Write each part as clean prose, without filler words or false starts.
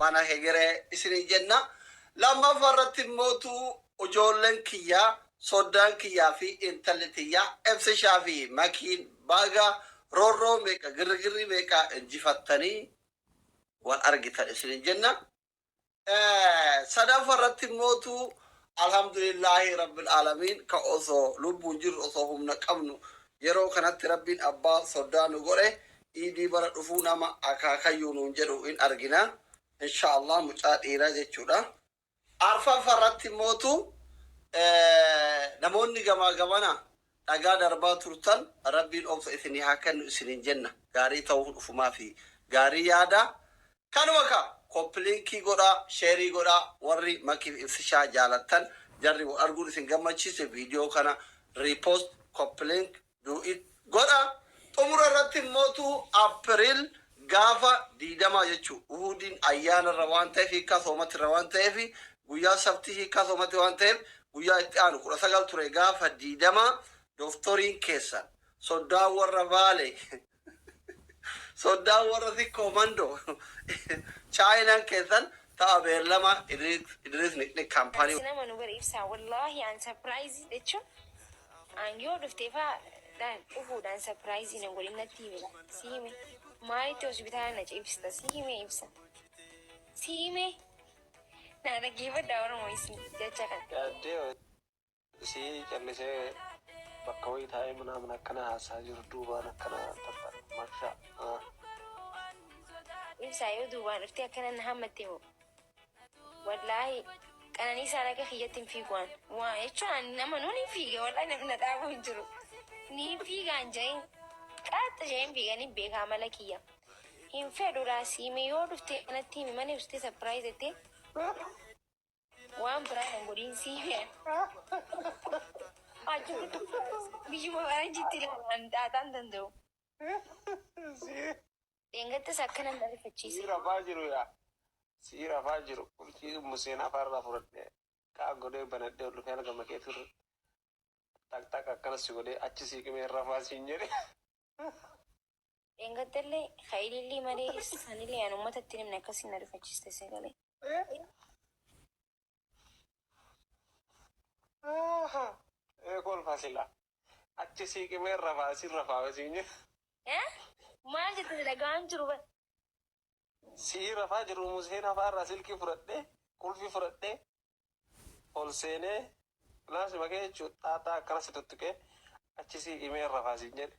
وانا هجري اسني جنة لما فرت الموتو وجولن كيا صدان كيا في انتلتيا افس شافي ماكين باغا رورو ميكا غرغري ميكا انجفتني والارغت اسني جنة صدا فرت الموتو الحمد لله رب العالمين كأوصو لبو جر أصوهم نقمنو يرو كانت ربين أبا صدانو غوري إيدي برد رفونا ما أكاكا يونون جرو إن أرغنا إن شاء الله مجاد إيراجة جودا عرفا فرت موتو نموني غما غمانا أغا دربا ترطن ربين أوف إثني هاكن إسنين جنة غاري توفن أفما في غاري يادا كان وكا كوبلينكي غودا شيري غودا وري ماكي إفشا جالتن جري وأرغول سنغما چيسي فيديو كان ريبوست كوبلينك دو إت غودا تمر رت موتو أبريل غافا ديدما يچو وهودين أيان روان تفي كاسومت روان تفي ويا سبتي كاسومت روان تفي ويا اتانو كرا سغال توري غافا ديدما دكتورين كيسا صدا ورفالي صدا ورثي كوماندو چاينا كيسان تابير لما إدريس نكني كامباني سينما نوبر إفسا والله عن سبرايز ديتشو عن يود افتفا دان أفو دان سبرايز نقول إن التيمي سيمي ماي توش بتاعنا إفسا سيمي إفسا سيمي نانا كيف داور مويسي جاچا كان ديو سي جلسة بكوي تاي منا كنا ساجر دوبا كنا تبا ماشا إفسا يودوبان افتيا كان نهمتهم والله كان نيسا لك خيّتين فيقوان وإيشو أن نمنوني فيقا والله نتعبوا يجروا ني فيقا جاين كاتا جاين فيقا نبيقا عملكيا هم فعلوا راسي ميورو فتي أنا التيمي ماني وستي سبرايز تي وان برا نقولين سيمي أجو بيجو مبارا جيتي لان داتان دندو دينغت ساكنا نالي فتشيسي سيرا فاجر كل شيء مسينا فارلا فرد كا غودي بنده لو كان غما كيتر تاك تاك كان سيغودي اتشي سي كمي رفا سينجري دينغتلي خيلي مري سنيلي انو متتني من كاسي نالي فتشيسي سيغالي كل فاسيلا اتشي سي كمي رفا سينجري ما جت لغان جرو سيرا فاجر مسينا فارلا سلكي فرد كل في فرد holseene laasi magee chutaa kana situtuke achisi ime rafasi njeri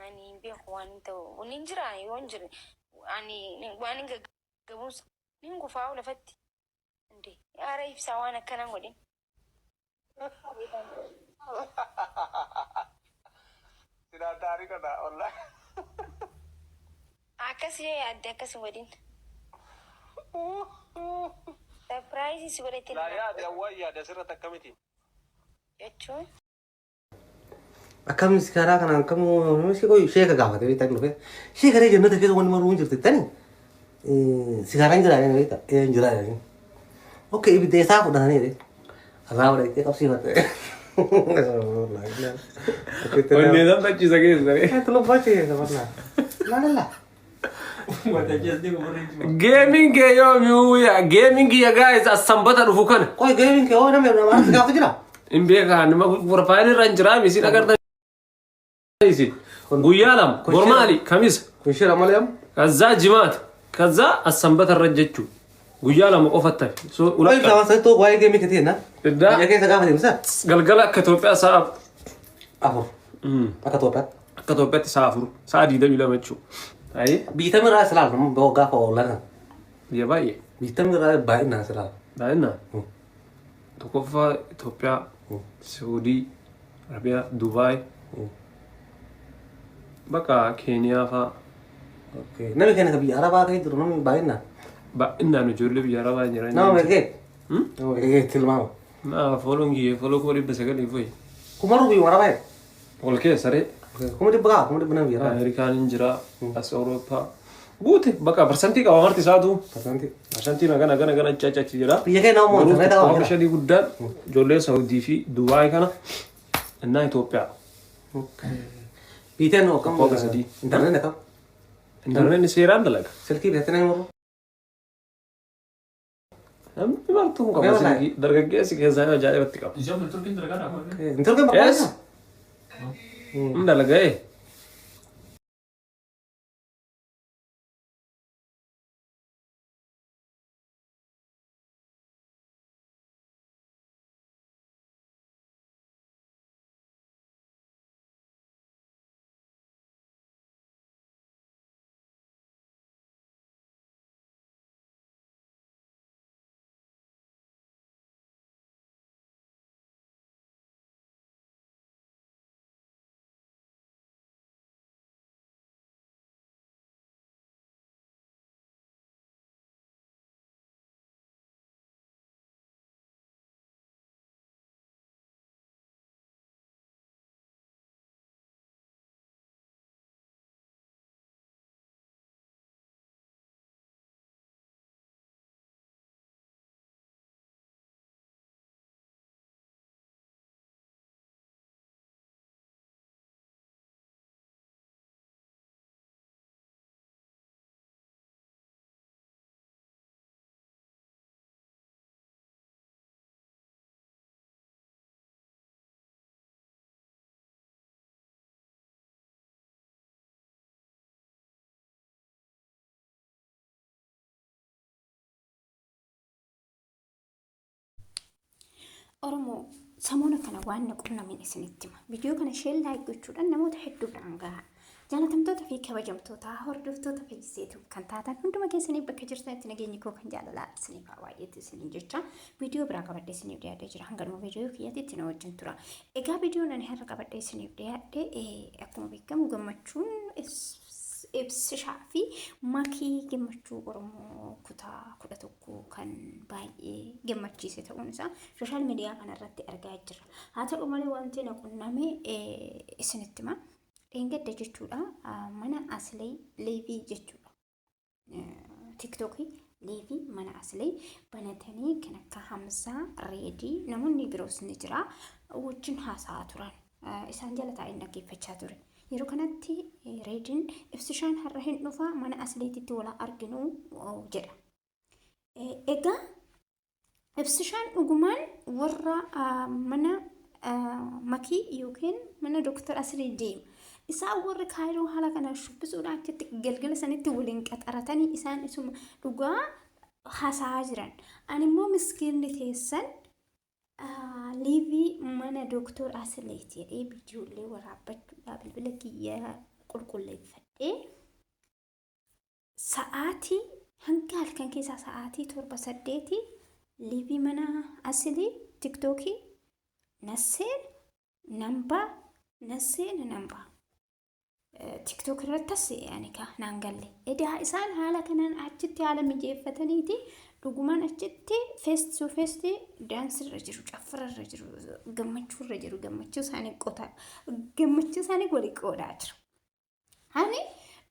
ani be khwanta uninjira yonjiri ani ngwani gabus ningu faula fatti ndi yara ifsa wana kana ngodin sira dari kana olla akasi adda akasi ngodin surprise sigurati la ya da waya da sirra takamiti echo akam sekarang kan kamu masih kau share ke gawat itu tak lupa share kerja jenah tapi tu orang orang cerita ni sekarang jual ni kita jual ni oke ibu desa aku dah ni deh azab deh kita sih mati Onde dah tak cakap lagi. tu lupa sih sebenarnya lah Gaming ke yo ya gaming ya guys asambata rufukan. kau gaming ke orang yang mana sekarang tu je lah Imbe kan ma profile ranjra misi agar isi guyalam gormali kamis kunshir amal yam kaza jimat kaza asambata rajchu guyalam qofatta so ulai sama saya tu kau gaming ke tiada da ya kayak sekarang macam mana galgala ka topia saab apa apa tu apa ka topia safur saadi da bila machu ai bisa merah selalu bawa gapa orang ya baye bisa merah baik nah selalu daina to kofa topia Saudi Arabia Dubai baka Kenya fa oke nabi kena ke biara apa kayak itu nabi baik nah ba inna no jolle bi yaraba nyira nama mereka nama til mau ma follow ko ribbe sagali foi kumaru bi mana baik wal ke sare kamu di bawah kamu di benar biara Amerika injira as Europa gute baka persanti ka warti sadu nanti persanti na gana caca jira iya kayak nama mau saya tahu Orang shadi guddan jolle Saudi fi Dubai kana na Ethiopia Biten no kamu Fokus di. internet kamu internet ni seran dalag selfie beten yang mau Martuu qaba silkii dargaggeessi keessaa ajaa'ibatti qaba. Intala kan bakka Yes. Dalagaa. Oromoo samoona kana waan qunnameen isinitti hima. Viidiyoo kana share like gochuudhaan namoota hedduu biraan gahaa. Jaalatamtoota fi kabajamtoota hordoftoota feesiseetu kan taatan hunduma keessanii bakka jirtanitti nageenyi koo kan jaalalaa isiniif haa baay'eetti isiniin jecha viidiyoo biraa qabadhee isiniif dhiyaatee jira. Hanganuma viidiyoo kiyyaatti na wajjin tura. Egaa viidiyoon ani har'a qabadhee isiniif dhiyaadhe akkuma beekamu gammachuun ibsishaa fi makii gammachuu Oromoo kutaa 11 kan baay'ee gammachiise ta'uun isaa sooshaal miidiyaa kanarratti argaa jirra. Haa ta'u malee wanti na qunname isinitti hima. Dheengadda jechuudha mana Aslee Leevii jechuudha. Tiktokii Leevii mana Aslee banatanii kan akka Hamsaa Reedii namoonni biroos ni jira wajjin haasa'aa turan. Isaan jala taa'ee dhaggeeffachaa ture. Yeroo kanatti Reediin ibsishaan har'a hin dhufa mana Asleetitti wal arginu jedha. Egaa ibsishaan dhugumaan warra mana makii yookiin mana Dooktar Aslee deema. Isaan warri kaayiroo haala kanaan shubbisuudhaan achitti galgala sanitti waliin qaxaratanii isaan isuma dhugaa haasa'aa jiran. Ani immoo miskiinni teessan Leevii mana Dooktar Asleeti jedhee viidiyoolee waraabbachuudhaaf bilbila kiyya qulqulleeffadhee sa'aatii hanga halkan keessaa sa'aatii 7-8 Leevii mana Aslee Tiktookii nasseen nambaa TikTok irrattas ani ka naan galle. Edaa isaan haala kanaan achitti haala mijeeffataniiti dhugumaan achitti face to face daansii irra jiru, caffara irra jiru, gammachuu irra jiru, gammachuu isaanii walii qoodaa jiru. Ani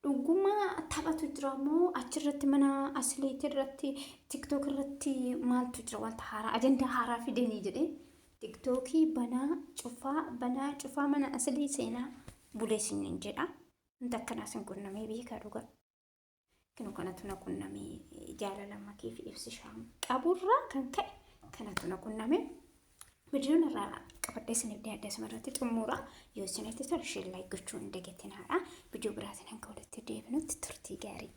dhugumaa taphatu jira moo achirratti mana Asleetii irratti TikTok irratti maaltu jira wanta haaraa ajandaa haaraa fidanii jedhee TikTokii banaa cufaa mana Aslee seenaa buleessin jedha. Inta akkanaas hin qunnamee beekaa dhugaa. Kinu kanatu na qunnamee jaalala makii fi ibsishaan qaburraa kan ka'e kanatu na qunnamee. Viidiyoon irraa qabadhee isiniif dhiyaadhee asirratti xumura. Yoo isinitti tole share like gochuu hin dagatinaa. Viidiyoo biraatiin hanga walitti deebinutti turtii gaarii.